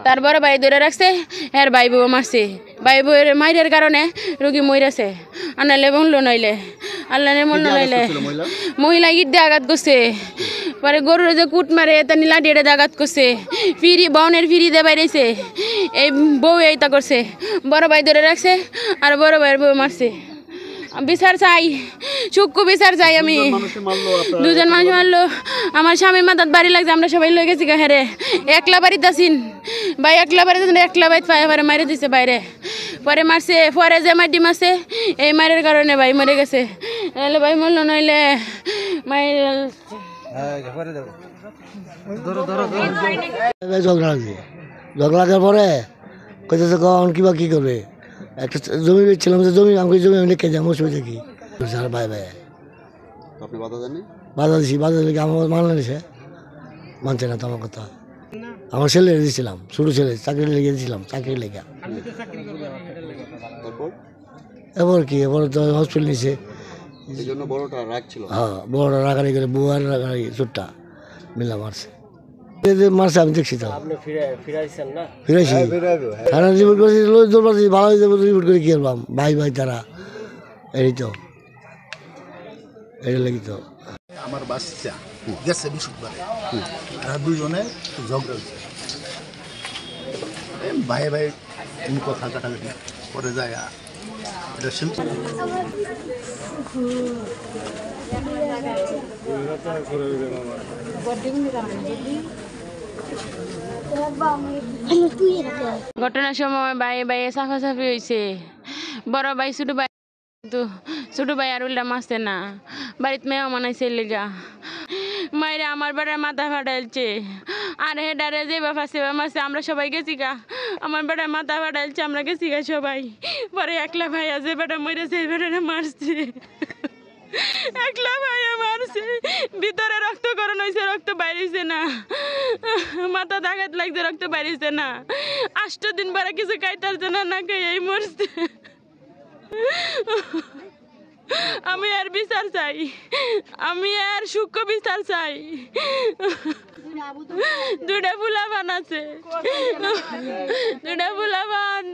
তার বড় ভাই ধরে রাখছে এর ভাই বউ মারছে ভাই বউয়ের মাইরের কারণে রোগী মরেছে আনালে মূল্য নইলে আল্লাহ মূল্য নইলে মহিলা ইট দিয়ে আঘাত করছে পরে গরুর যে কুট মারে তা নীলা ডেড়ে আঘাত করছে ফিরি বনের ফিরি দিয়ে বাইরেছে এই বউ এইটা করছে বড় ভাই ধরে রাখছে আর বড় ভাইয়ের বউ মারছে বিচার চাই সূক্ষ্ম বিচার চাই আমি দুজন মানুষ মারলো আমার স্বামীর মাথার বাড়ি লাগছে আমরা সবাই লয়ে গেছি হেরে একলা বাড়িতে আসিন ভাই একলা বাড়িতে একলা বাড়িতে পায়ে মারে দিছে বাইরে পরে মারছে পরে যে মাটি মারছে এই মারের কারণে ভাই মরে গেছে নাহলে ভাই মরলো নইলে ঝগড়া লাগার পরে কইতেছে কখন কিবা কি করবে একটা জমি বেচছিলাম জমি আমাকে জমি আমি লিখে যাই অসুবিধা কি ভাই ভাই আপনি বাধা দেননি বাধা দিছি বাধা দিলে আমার মানলে নিছে মানছে না তো আমার কথা আমার ছেলে দিয়েছিলাম ছোটো ছেলে চাকরি লেগে দিয়েছিলাম চাকরি লেগে এবার কি এবার তো হসপিটাল নিছে হ্যাঁ বড়টা রাগারি করে বুয়ার রাগারি ছোটটা মিলা মারছে মারছে আমি দেখছি তো ফিরাইছি থানা রিপোর্ট করছি ভালো হয়ে যাবে রিপোর্ট করে কি করলাম ভাই ভাই তারা এই তো এটা লাগি তো আমার বাচ্চা গেছে বৃহস্পতিবারে তারা দুজনে ঝগড়া হয়েছে ভাই ভাই তুমি কথা কাটাকাটি করে যায় এটা শুনছি ঘটনার সময় ভাই ভাই সাফাসাফি হয়েছে বড় ভাই ছোট ভাই কিন্তু ছোট ভাই আর উল্টা মারছে না বাড়িতে মেয়েও মানাইছে লেগা মায়েরা আমার বেড়ার মাথা ফাটাইছে আর হেডারে যে বাবা সেবা মারছে আমরা সবাই গেছি গা আমার বেড়ার মাথা ফাটাইছে আমরা গেছি গা সবাই পরে একলা ভাই আছে বেটা মরেছে এই বেটারে মারছে একলা ভাইয়া মারছে ভিতরে রক্তকরণ হয়েছে রক্ত বাইরেছে না মাথা আঘাত লাগছে রক্ত বাইরেছে না 8 দিন পরে কিছু খাইতে না না খাই এই মরছে আমি আর বিচার চাই আমি আর সূক্ষ্ম বিচার চাই দুটা ফুলাবান আছে দুটা ফুলাবান